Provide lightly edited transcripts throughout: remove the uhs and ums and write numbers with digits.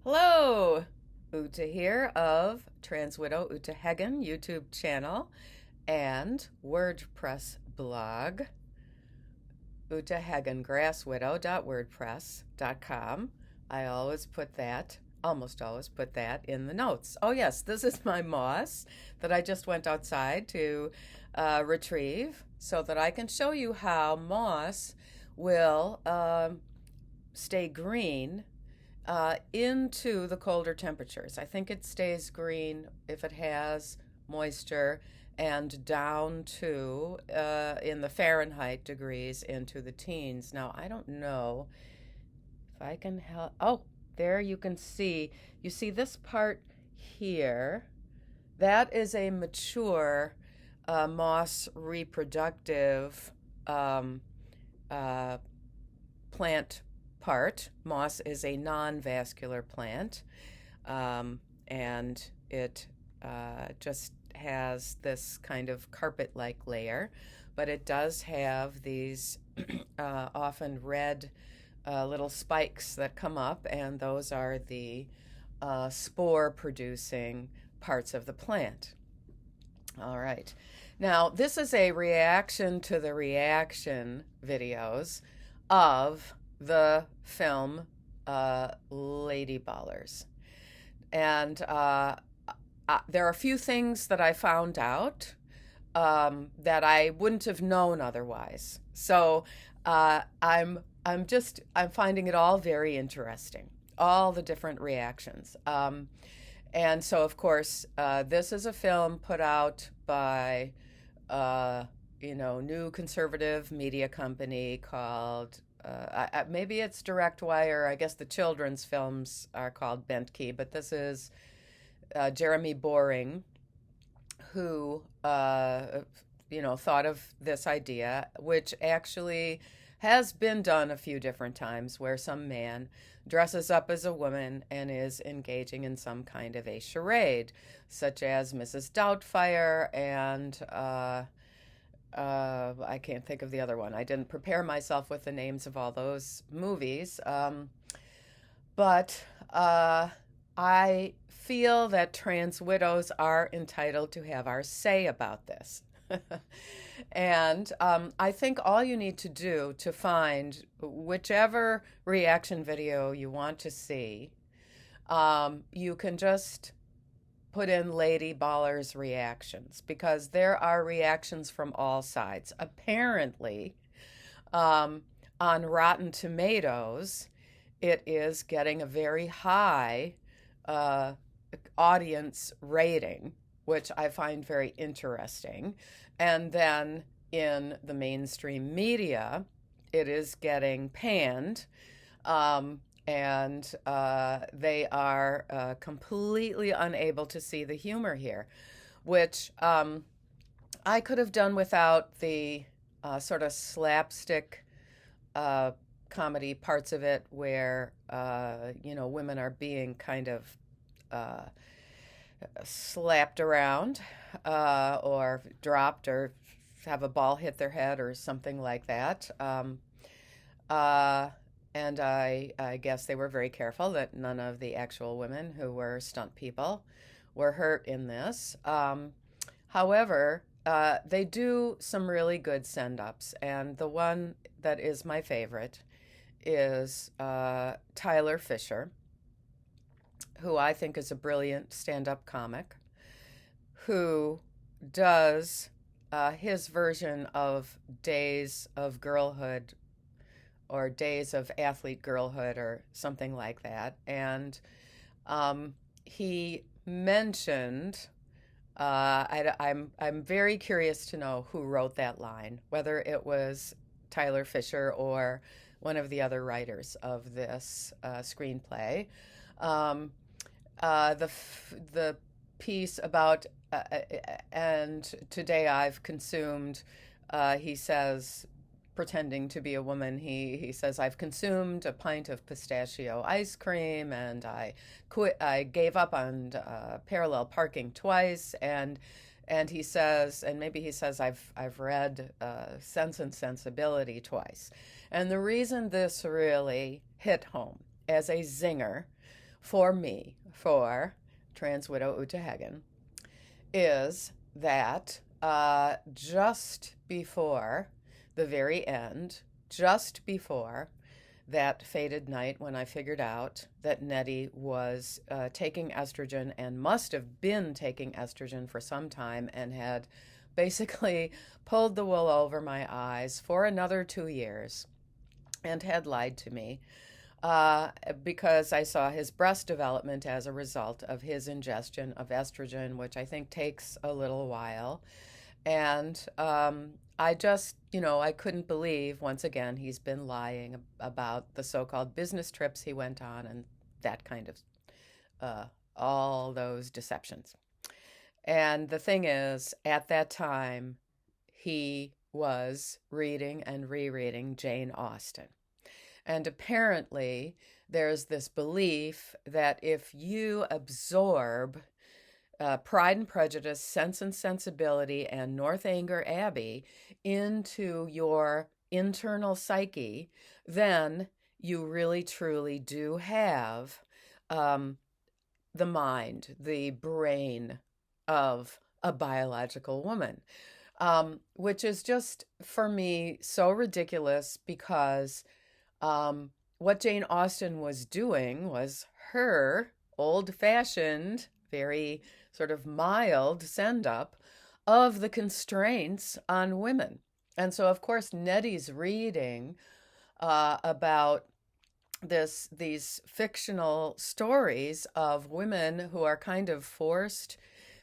Hello, Uta here of Trans Widow Uta Hagen YouTube channel and WordPress blog, utahagengrasswidow.wordpress.com. I almost always put that in the notes. Oh, yes, this is my moss that I just went outside to retrieve so that I can show you how moss will stay green into the colder temperatures. I think it stays green if it has moisture and down to in the Fahrenheit degrees into the teens. Now, I don't know if I can help. Oh, there you can see. You see this part here? That is a mature moss reproductive um, uh, plant part. Moss is a non-vascular plant, and it just has this kind of carpet-like layer, but it does have these often red little spikes that come up, and those are the spore-producing parts of the plant. All right. Now, this is a reaction to the reaction videos of the film Ladyballers. And there are a few things that I found out that I wouldn't have known otherwise. So I'm finding it all very interesting, all the different reactions. And so, of course, this is a film put out by, new conservative media company called, maybe it's Direct Wire. I guess the children's films are called Bent Key, but this is Jeremy Boring, who, thought of this idea, which actually has been done a few different times, where some man dresses up as a woman and is engaging in some kind of a charade, such as Mrs. Doubtfire and I can't think of the other one. I didn't prepare myself with the names of all those movies, but I feel that trans widows are entitled to have our say about this. And I think all you need to do to find whichever reaction video you want to see, you can just put in Ladyballers reactions, because there are reactions from all sides. Apparently, on Rotten Tomatoes, it is getting a very high audience rating, which I find very interesting. And then in the mainstream media, it is getting panned, and they are completely unable to see the humor here, which I could have done without the sort of slapstick comedy parts of it, where women are being kind of slapped around or dropped or have a ball hit their head or something like that. And I guess they were very careful that none of the actual women who were stunt people were hurt in this. However, they do some really good send-ups, and the one that is my favorite is Tyler Fischer, who I think is a brilliant stand-up comic, who does his version of Days of Girlhood or Days of Athlete Girlhood or something like that. And he mentioned, I'm very curious to know who wrote that line, whether it was Tyler Fischer or one of the other writers of this screenplay. The piece about and today I've consumed, he says, pretending to be a woman, he says, I've consumed a pint of pistachio ice cream, and I gave up on parallel parking twice, and he says, and maybe he says, I've read Sense and Sensibility twice. And the reason this really hit home as a zinger for me, for trans widow Uta Hagen, is that just before the very end, just before that fated night when I figured out that Nettie was taking estrogen and must have been taking estrogen for some time and had basically pulled the wool over my eyes for another 2 years and had lied to me uh, because I saw his breast development as a result of his ingestion of estrogen, which I think takes a little while. And I just, I couldn't believe, once again, he's been lying about the so called business trips he went on and that kind of, uh, all those deceptions. And the thing is, at that time, he was reading and rereading Jane Austen. And apparently, there's this belief that if you absorb Pride and Prejudice, Sense and Sensibility, and Northanger Abbey into your internal psyche, then you really truly do have um, the mind, the brain of a biological woman, which is just for me so ridiculous because what Jane Austen was doing was her old fashioned, very sort of mild send up of the constraints on women. And so, of course, Nettie's reading about these fictional stories of women who are kind of forced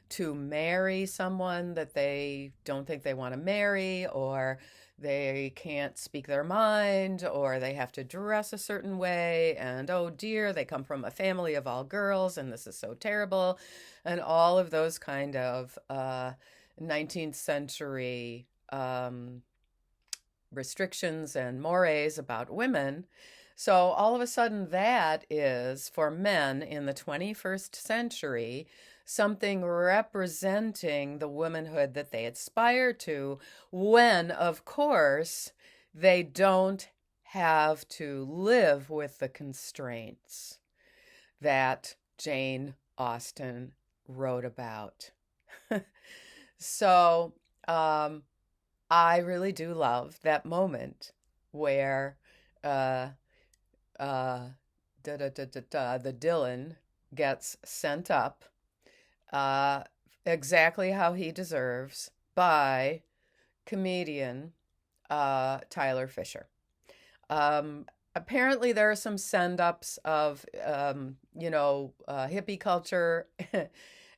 to marry someone that they don't think they want to marry, or they can't speak their mind, or they have to dress a certain way, and oh dear, they come from a family of all girls, and this is so terrible, and all of those kind of 19th century restrictions and mores about women. So all of a sudden, that is for men in the 21st century something representing the womanhood that they aspire to, when, of course, they don't have to live with the constraints that Jane Austen wrote about. So I really do love that moment where uh, the Dylan gets sent up uh, exactly how he deserves by comedian Tyler Fischer. Apparently, there are some send ups of, hippie culture,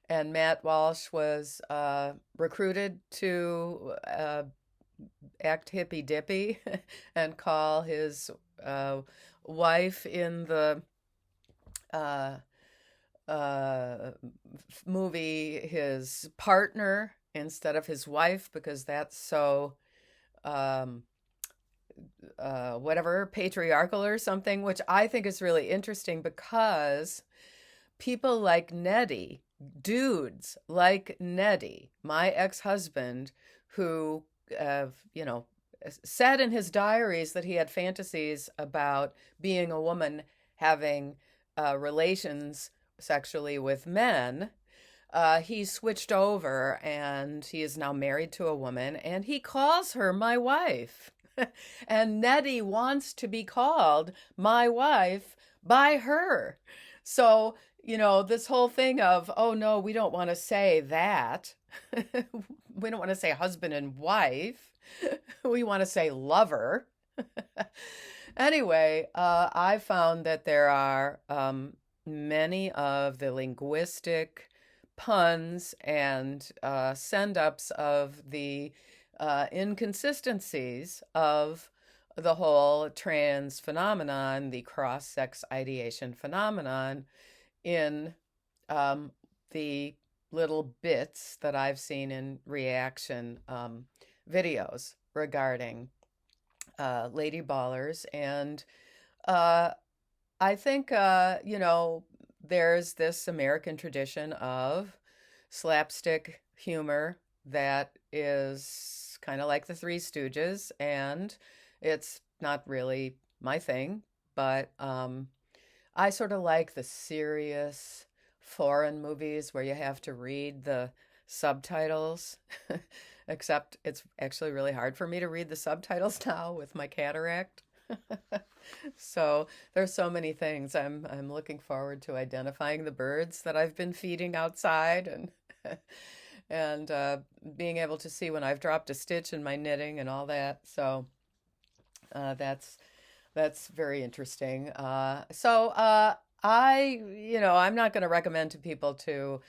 and Matt Walsh was recruited to act hippy dippy and call his wife in the uh, uh, movie his partner instead of his wife, because that's so um, whatever, patriarchal or something, which I think is really interesting because people like Nettie, dudes like Nettie, my ex-husband, who, said in his diaries that he had fantasies about being a woman having relations sexually with men. He switched over and he is now married to a woman and he calls her my wife. And Nettie wants to be called my wife by her. So, this whole thing of, oh no, we don't want to say that. We don't want to say husband and wife. We want to say lover. Anyway, I found that there are many of the linguistic puns and send ups of the inconsistencies of the whole trans phenomenon, the cross sex ideation phenomenon, in the little bits that I've seen in reaction videos regarding Ladyballers. And I think, there's this American tradition of slapstick humor that is kind of like the Three Stooges, and it's not really my thing, but I sort of like the serious foreign movies where you have to read the subtitles, except it's actually really hard for me to read the subtitles now with my cataract. So there's so many things. I'm looking forward to identifying the birds that I've been feeding outside and and being able to see when I've dropped a stitch in my knitting and all that. So that's very interesting. I'm not going to recommend to people to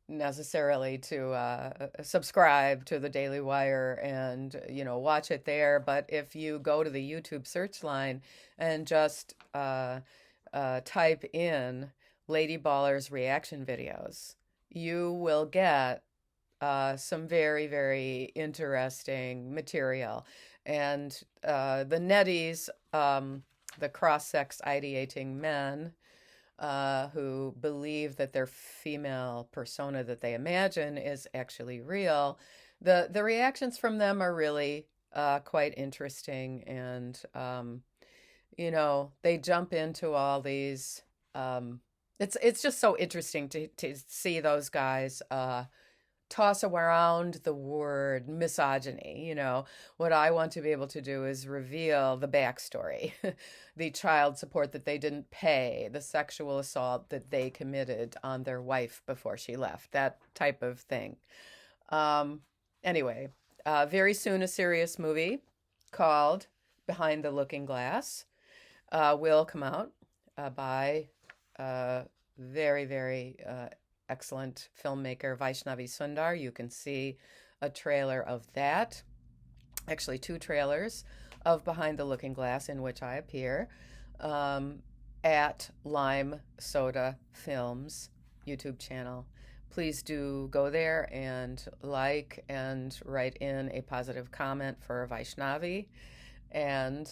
necessarily to subscribe to the Daily Wire and watch it there. But if you go to the YouTube search line and just type in Ladyballers reaction videos, you will get some very, very interesting material. And the netties, the cross-sex ideating men who believe that their female persona that they imagine is actually real, the reactions from them are really quite interesting. And, they jump into all these. It's just so interesting to see those guys toss around the word misogyny. What I want to be able to do is reveal the backstory, the child support that they didn't pay, the sexual assault that they committed on their wife before she left, that type of thing. Anyway, very soon a serious movie called Behind the Looking Glass will come out by very, very excellent filmmaker Vaishnavi Sundar. You can see a trailer of that, actually two trailers of Behind the Looking Glass in which I appear at Lime Soda Films YouTube channel. Please do go there and like and write in a positive comment for Vaishnavi. And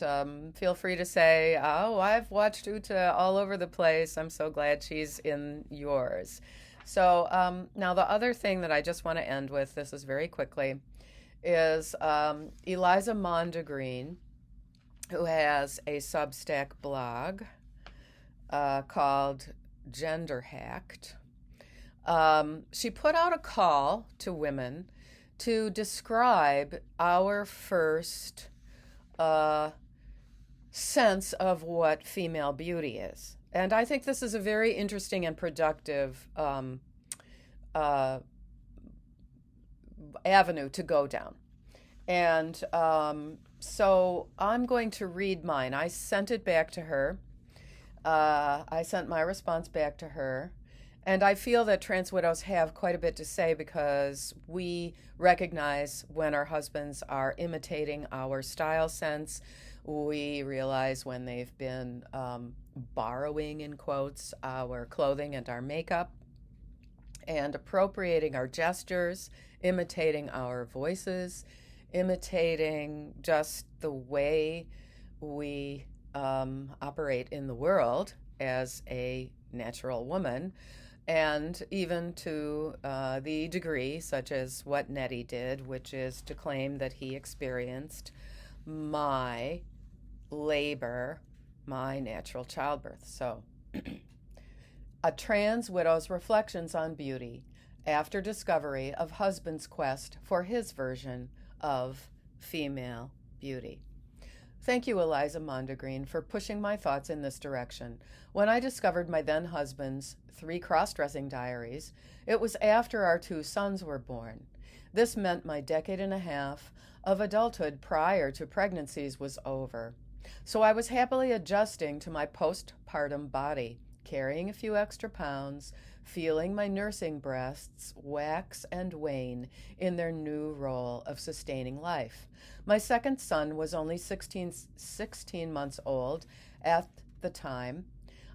feel free to say, oh, I've watched Uta all over the place. I'm so glad she's in yours. So now the other thing that I just want to end with, this is very quickly, is Eliza Mondegreen, who has a Substack blog called Gender Hacked. She put out a call to women to describe our first sense of what female beauty is. And I think this is a very interesting and productive avenue to go down. And so I'm going to read mine. I sent it back to her. I sent my response back to her. And I feel that trans widows have quite a bit to say because we recognize when our husbands are imitating our style sense. We realize when they've been borrowing, in quotes, our clothing and our makeup and appropriating our gestures, imitating our voices, imitating just the way we operate in the world as a natural woman. And even to the degree, such as what Nettie did, which is to claim that he experienced my labor, my natural childbirth. So, a trans widow's reflections on beauty after discovery of husband's quest for his version of female beauty. Thank you, Eliza Mondegreen, for pushing my thoughts in this direction. When I discovered my then husband's 3 cross-dressing diaries, it was after our 2 sons were born. This meant my decade and a half of adulthood prior to pregnancies was over. So I was happily adjusting to my postpartum body, carrying a few extra pounds, feeling my nursing breasts wax and wane in their new role of sustaining life. My second son was only 16 months old at the time.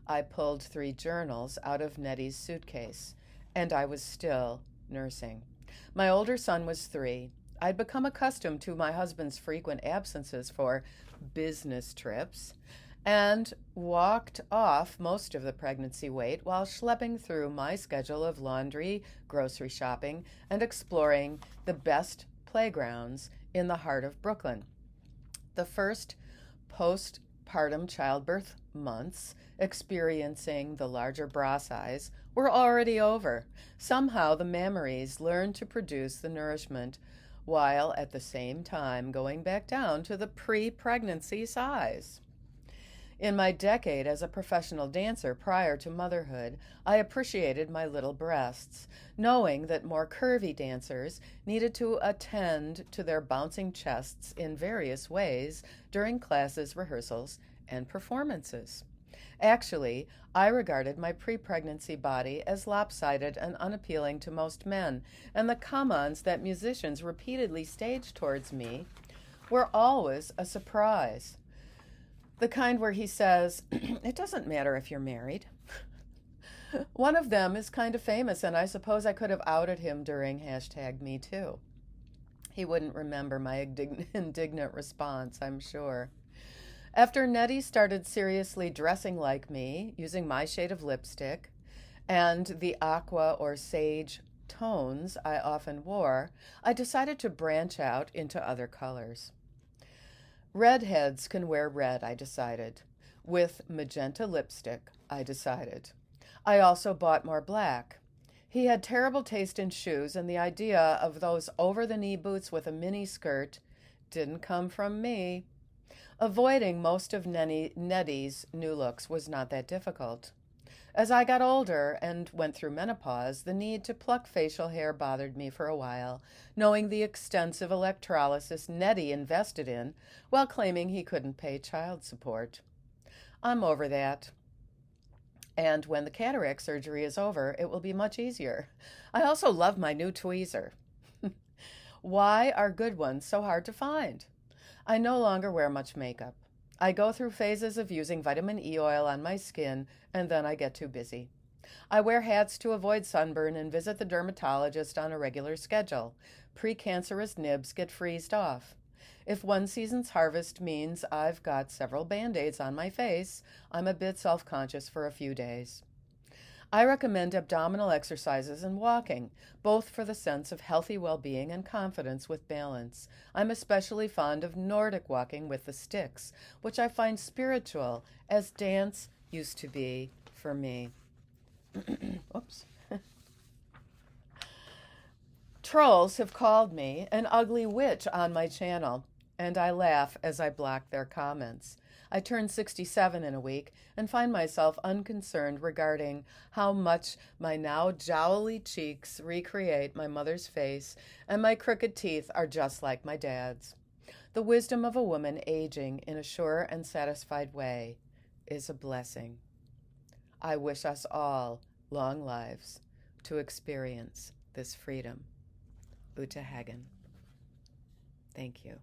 I pulled 3 journals out of Nettie's suitcase, and I was still nursing. My older son was 3. I'd become accustomed to my husband's frequent absences for business trips and walked off most of the pregnancy weight while schlepping through my schedule of laundry, grocery shopping, and exploring the best playgrounds in the heart of Brooklyn. The first postpartum childbirth months experiencing the larger bra size were already over. Somehow the mammaries learned to produce the nourishment while at the same time going back down to the pre-pregnancy size. In my decade as a professional dancer prior to motherhood, I appreciated my little breasts, knowing that more curvy dancers needed to attend to their bouncing chests in various ways during classes, rehearsals, and performances. Actually, I regarded my pre-pregnancy body as lopsided and unappealing to most men, and the come-ons that musicians repeatedly staged towards me were always a surprise. The kind where he says, "It doesn't matter if you're married." One of them is kind of famous, and I suppose I could have outed him during #MeToo. He wouldn't remember my indignant response, I'm sure. After Nettie started seriously dressing like me, using my shade of lipstick, and the aqua or sage tones I often wore, I decided to branch out into other colors. Redheads can wear red, I decided. With magenta lipstick, I decided. I also bought more black. He had terrible taste in shoes, and the idea of those over-the-knee boots with a mini skirt didn't come from me. Avoiding most of Nettie's new looks was not that difficult. As I got older and went through menopause, the need to pluck facial hair bothered me for a while, knowing the extensive electrolysis Nettie invested in while claiming he couldn't pay child support. I'm over that. And when the cataract surgery is over, it will be much easier. I also love my new tweezer. Why are good ones so hard to find? I no longer wear much makeup. I go through phases of using vitamin E oil on my skin, and then I get too busy. I wear hats to avoid sunburn and visit the dermatologist on a regular schedule. Precancerous nibs get freezed off. If one season's harvest means I've got several Band-Aids on my face, I'm a bit self-conscious for a few days. I recommend abdominal exercises and walking, both for the sense of healthy well-being and confidence with balance. I'm especially fond of Nordic walking with the sticks, which I find spiritual, as dance used to be for me. Oops. Trolls have called me an ugly witch on my channel, and I laugh as I block their comments. I turn 67 in a week and find myself unconcerned regarding how much my now jowly cheeks recreate my mother's face, and my crooked teeth are just like my dad's. The wisdom of a woman aging in a sure and satisfied way is a blessing. I wish us all long lives to experience this freedom. Uta Hagen. Thank you.